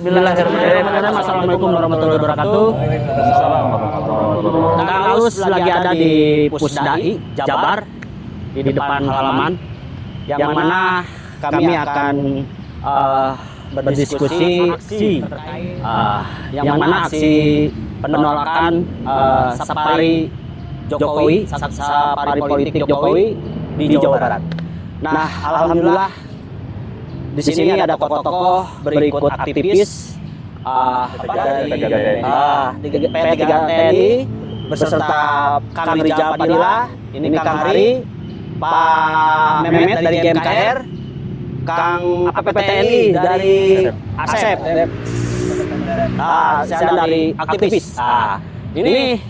Bismillahirrahmanirrahim. Assalamualaikum warahmatullahi wabarakatuh. Kang Alus lagi ada di Pusdai, Jabar, di depan halaman, yang mana kami akan berdiskusi yang mana aksi penolakan safari Jokowi, safari politik Jokowi di Jawa Barat. Nah, alhamdulillah di sini ada tokoh-tokoh berikut aktivis P3 TNI beserta Kang Rijal Padilla, ini Kang Hari, Pak Mehmet dari GMKR, Kang APPTNI dari ASEP, saya dari aktivis. Ini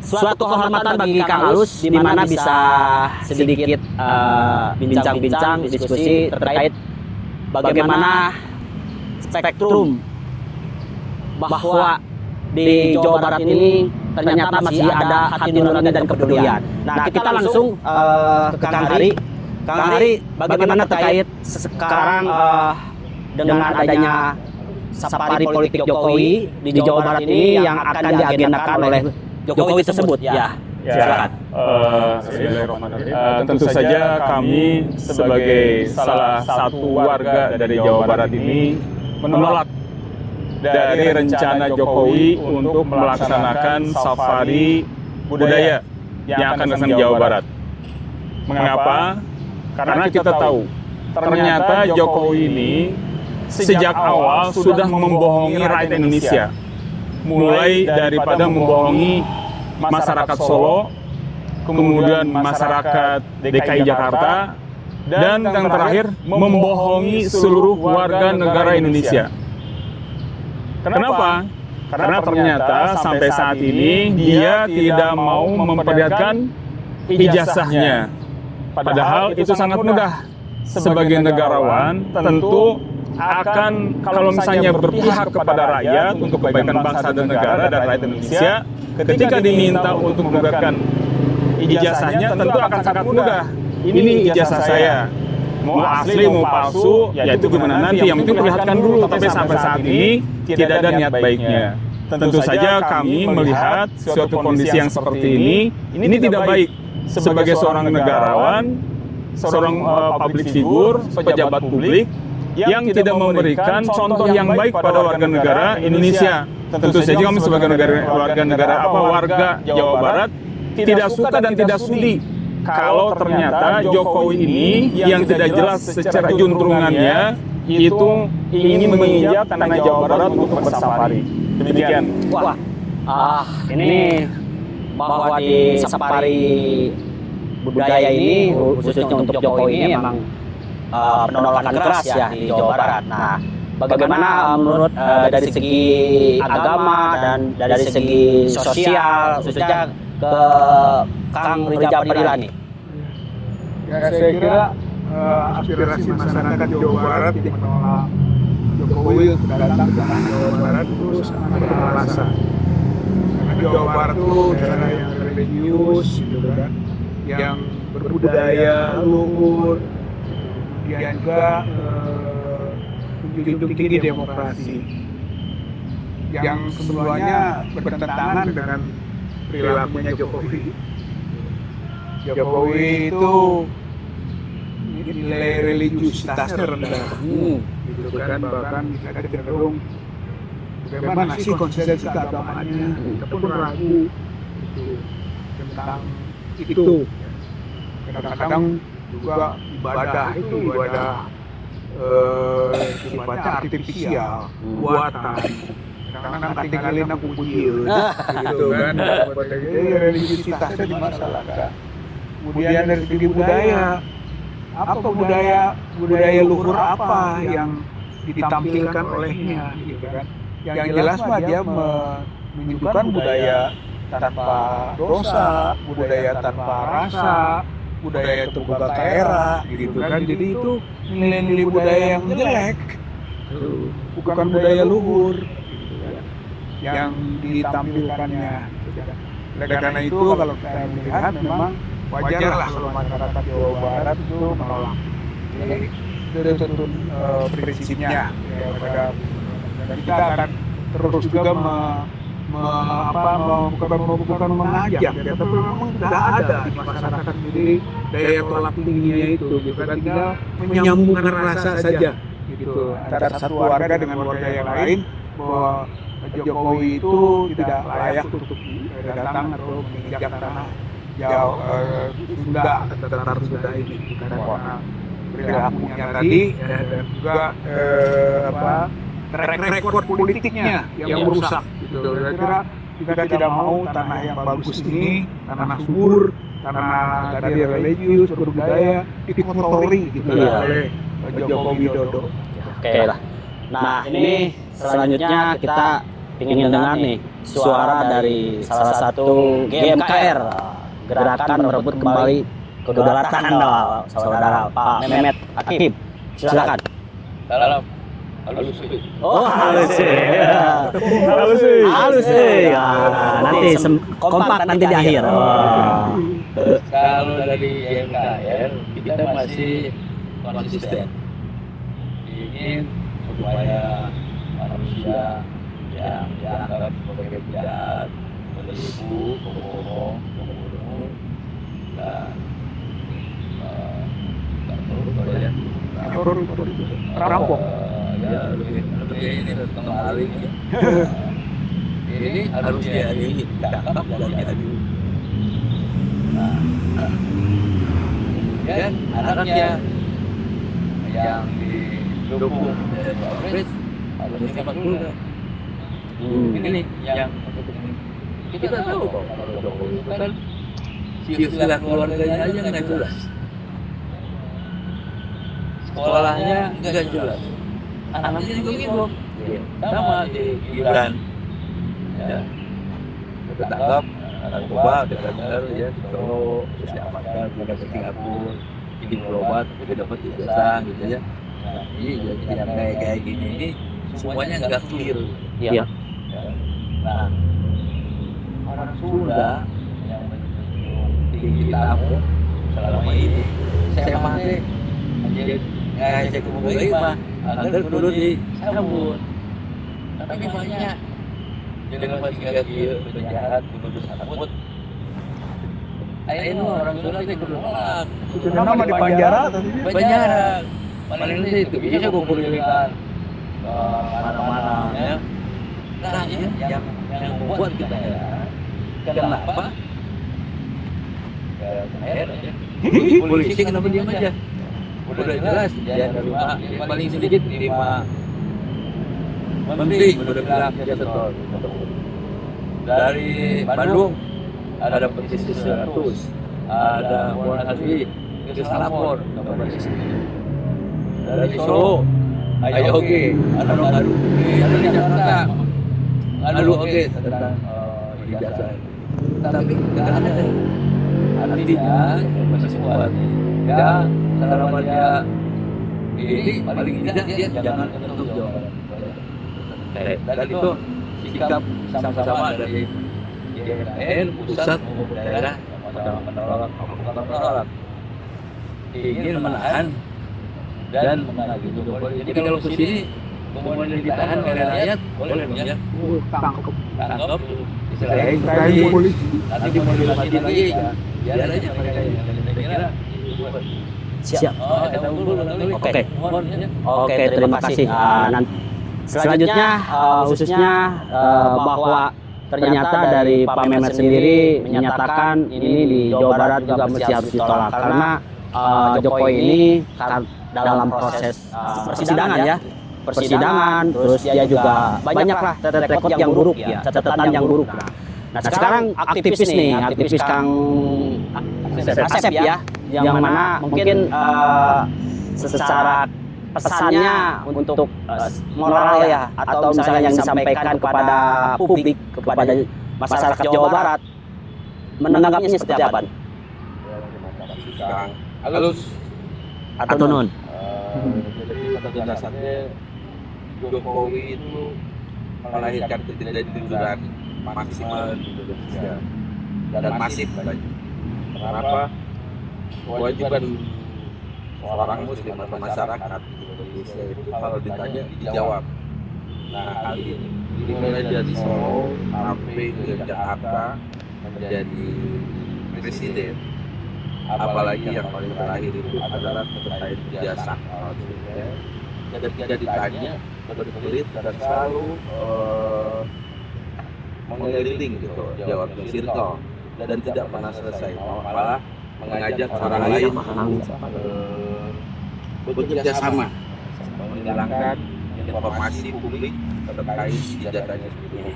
suatu kehormatan bagi Kang Alus di mana bisa sedikit bincang-bincang diskusi terkait bagaimana spektrum bahwa di Jawa Barat ini ternyata masih ada hati nurani dan kepedulian. Nah, kita langsung ke Kang Hari. Kang Hari, bagaimana terkait sekarang dengan adanya safari politik Jokowi di Jawa Barat ini yang akan diagendakan oleh Jokowi tersebut? Ya. Silakan. Tentu saja kami sebagai salah satu warga dari Jawa Barat ini menolak dari rencana Jokowi untuk melaksanakan safari budaya yang akan dilaksanakan Jawa Barat. Mengapa? Karena kita tahu ternyata Jokowi ini sejak awal sudah membohongi rakyat Indonesia, mulai daripada membohongi masyarakat Solo, kemudian masyarakat DKI Jakarta, dan yang terakhir membohongi seluruh warga negara Indonesia. Kenapa? Karena ternyata sampai saat ini dia tidak mau memperlihatkan ijazahnya. Padahal itu sangat mudah. Sebagai negarawan tentu akan kalau misalnya berpihak kepada rakyat untuk kebaikan bangsa dan negara dan rakyat Indonesia, ketika diminta untuk menunjukkan ijazahnya tentu akan sangat mudah. Ini ijazah saya, mau asli mau palsu, ya itu gimana nanti, yang penting perlihatkan dulu. Tapi sampai saat ini tidak ada niat baiknya. Tentu saja kami melihat suatu kondisi yang seperti ini tidak baik. Sebagai seorang negarawan, seorang public figure, pejabat publik yang tidak memberikan contoh yang baik pada warga negara Indonesia. Tentu saja kami sebagai warga Jawa Barat tidak suka dan tidak sudi kalau ternyata Jokowi ini yang tidak jelas secara juntrungannya itu ingin menginjak tanah Jawa Barat untuk bersafari. Demikian. Ini bahwa di safari budaya ini khususnya untuk Jokowi ini memang penolakan keras ya di Jawa Barat. Nah, bagaimana menurut dari segi agama dan dari segi sosial, khususnya ke Kang Rijal Padilla nih? Ya, saya kira aspirasi masyarakat Jawa Barat yang menolak Jokowi untuk datang ke Jawa Barat itu sangat beralasan. Karena Jawa Barat itu daerah yang religius, gitu kan, yang berbudaya luhur, kemudian juga menjunjung tinggi demokrasi, yang semuanya bertentangan dengan perilakunya Jokowi. Jokowi itu nilai religiusitasnya rendah, gitu kan, bahkan kita cenderung bagaimana sih konsistensi keagamaannya, kita pun ragu tentang itu. Kadang-kadang juga ibadah itu ibadah sifatnya artifisial, buatan. Kadang-kadang tinggalin aku pujian, gitu kan. Religiusitasnya dimasalahkan. Kemudian dari segi budaya, apa budaya luhur apa yang ditampilkan olehnya, gitu kan. Yang jelas mah dia menunjukkan budaya tanpa dosa, budaya tanpa rasa, budaya terbuka era, gitu kan. Jadi itu nilai-nilai budaya yang jelek, bukan budaya luhur yang ditampilkannya. Oleh karena itu kalau kita melihat memang wajarlah kalau masyarakat Jawa Barat itu menolak. Jadi itu prinsipnya pada dan kita akan terus juga bukan mengajak ya, tapi memang tidak ada di masyarakat sendiri daya tolak tingginya itu gitu kan, kita menyambungkan rasa saja gitu antara satu warga dengan warga yang lain bahwa Jokowi itu tidak layak untuk datang atau menginjak tanah jauh Sunda tentara Sunda ini karena perilakunya tadi dan juga track record politiknya yang merusak gitu. Saya kira kita tidak mau tanah yang bagus ini, tanah subur, tanah dari religius, berbudaya dikotori gitu oleh Joko Widodo. Oke lah. Nah, ini selanjutnya kita ingin dengar nih suara dari salah satu GMKR, Gerakan Merebut Kembali Kedaulatan Saudara Pak Mehmet Akib. Silakan. Salam. Halus. Oh, halus. Halus. Nanti kompak nanti di akhir. Kalau dari GMKR kita masih konsisten ingin supaya manusia yang dianggap sebagai penjahat, penipu, pembohong, pembunuh, dan Perampok. Ya lebih ini kembali. Ini harus ditangkap dan diadili. Dan anaknya yang didukung oleh Pak Pres harus dikamar juga. Ini yang kita tahu kok kalau Jokowi itu kan silsilah keluarganya aja nggak jelas, sekolahnya nggak jelas, anaknya juga gitu, sama di Gibran, ya ketangkap narkoba, dengar ya Solo, terus diamankan, pindah ke Singapura, bikin berobat, tapi dapat ijazah gitu ya. Nah, ini jadi yang kayak gini ini semuanya nggak clear. Iya. Nah, orang Sunda yang menjunjung tinggi tamu selama ini, saya mati nggak saya kemudian mah agar dulu disambut. Tapi banyak dengan masih dia penjahat dulu sambut. Ayo orang Sunda itu menolak. Itu nama di penjara tadi. Penjara paling nanti itu bisa kumpulkan mana-mana ya. Nah, yang membuat kita ya, kenapa? Polisi kenapa diam aja? Udah jelas dia nerima, yang paling sedikit terima menteri, udah bilang dia setor. Dari Bandung ada petisi 100, ada Muhammad Hasbi, itu lapor dari Solo, ayo oke, ada Ngaru, ada di Jakarta. Lalu oke tentang ijazah, tapi nggak ada. Artinya masih kuat. Ya, selama dia ini paling tidak dia jangan untuk jawab. Dan itu sikap sama-sama dari GMKR pusat maupun daerah menolak, ingin menahan dan menagih Jokowi. Jadi kalau ke sini kemudian ditahan oleh rakyat, boleh dong ya, tangkap, istilahnya polisi. nanti dimobilisasi lagi, biar aja mereka yang kira-kira. Siap. Oke. Oke, terima kasih. Selanjutnya khususnya bahwa ternyata dari Pak Mehmet sendiri menyatakan ini di Jawa Barat juga mesti harus ditolak karena Jokowi ini dalam proses persidangan, terus dia juga banyaklah track record yang buruk ya, catatan yang buruk. Nah sekarang aktivis Kang Asep ya, yang mana mungkin secara pesannya untuk moral ya, atau misalnya yang disampaikan kepada publik, kepada masyarakat Jawa Barat, menanggapinya seperti apa? Halus Atau nun? Jadi pada dasarnya Jokowi itu melahirkan ketidakjujuran maksimal di Indonesia dan masif lagi. Kenapa? Kewajiban seorang muslim atau masyarakat di Indonesia itu kalau ditanya dijawab. Nah, kali ini dimulai dari Solo sampai ke Jakarta menjadi presiden. Apalagi yang paling terakhir itu adalah terkait jasa. Dan tidak ditanya berbelit dan selalu mengeliling gitu, jawab circle dan tidak pernah selesai, malah mengajak orang lain bekerja sama menghilangkan informasi publik terkait ijazahnya sendiri.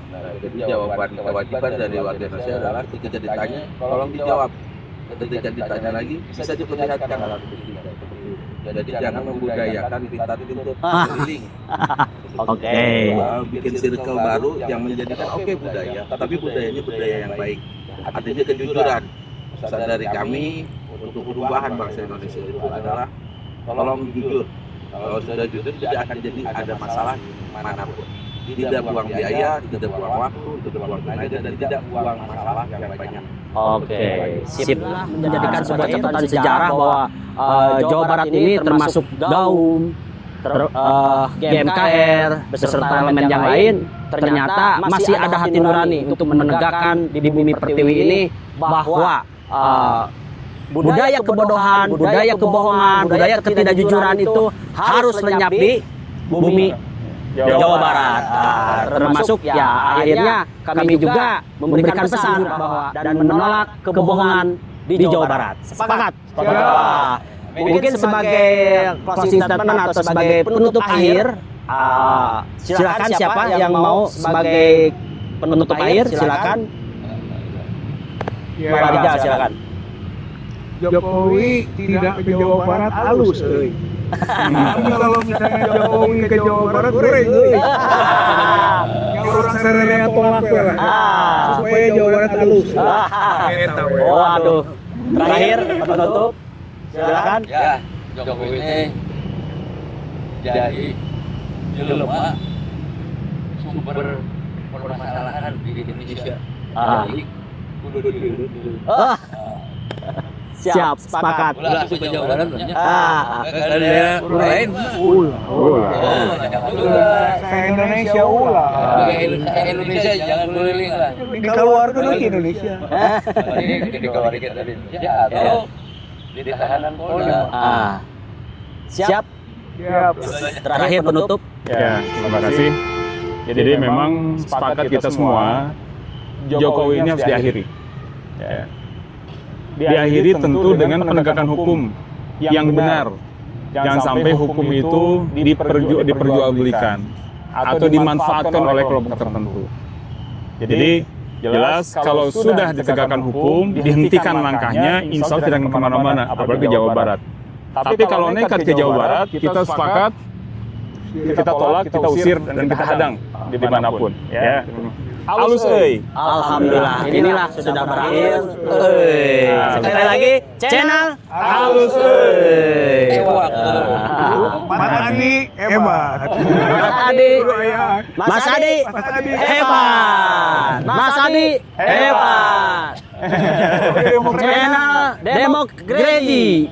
Nah, jadi jawaban kewajiban dari warga Indonesia adalah ketika ditanya, tolong dijawab. Ketika ditanya lagi, bisa diperlihatkan alat bukti. Jadi jangan membudayakan kita untuk keliling. Oke. Bikin circle baru yang menjadikan oke budaya, tapi budayanya budaya yang baik. Artinya kejujuran. Pesan dari kami untuk perubahan bangsa Indonesia itu adalah tolong jujur. Kalau sudah jujur tidak akan jadi ada masalah manapun. Tidak buang biaya, tidak buang waktu, tidak buang tenaga, dan tidak buang masalah yang banyak. Oke, sip. Menjadikan sebuah catatan sejarah bahwa Jawa Barat ini termasuk GAUM, GMKR, beserta elemen yang lain, ternyata masih ada hati nurani untuk menegakkan di bumi pertiwi ini bahwa budaya kebodohan, budaya kebohongan, budaya ketidakjujuran itu harus lenyap di bumi Jawa Barat. Termasuk ya akhirnya kami juga memberikan pesan bahwa dan menolak kebohongan di Jawa Barat. Sepakat? Mungkin sebagai closing statement atau sebagai penutup akhir, silakan siapa yang mau sebagai penutup akhir, silakan. Pak Rijal, silakan. Jokowi tidak ke Jawa Barat halus, euy. Tapi kalau misalnya Jokowi ke Jawa Barat goreng, euy. Yang orang sererea tolak lah. Supaya Jawa Barat halus. Eta we. Waduh. Terakhir penutup. Silakan. Ya, Jokowi ini jadi jelema sumber permasalahan di Indonesia. Jadi kudu Siap, sepakat. ulah ke Jawa Barat banyak. Ada lain. Se-Indonesia ulah. Indonesia jangan keliling lah. Dikeluarkan ke Indonesia. Ini dikeluarkan dari Indonesia atau di tahanan Polda. Siap. Siap. Terakhir penutup. Ya, terima kasih. Jadi memang sepakat kita semua, Jokowi ini harus diakhiri. Ya. Diakhiri tentu dengan penegakan hukum yang benar. Jangan sampai hukum itu diperjualbelikan atau dimanfaatkan oleh kelompok tertentu. Jadi jelas kalau sudah ditegakkan hukum, dihentikan langkahnya, insya Allah tidak akan kemana-mana, apalagi Jawa Barat. Tapi kalau nekat ke Jawa Barat, kita sepakat, kita tolak, kita usir, dan kita hadang dimanapun. Ya. Halus, euy. Alhamdulillah, inilah sudah berakhir. Sekali lagi, channel Halus, euy. Mas Adi hebat. Mas Adi, Mas Adi hebat. Mas Adi hebat. Channel Demokrasi.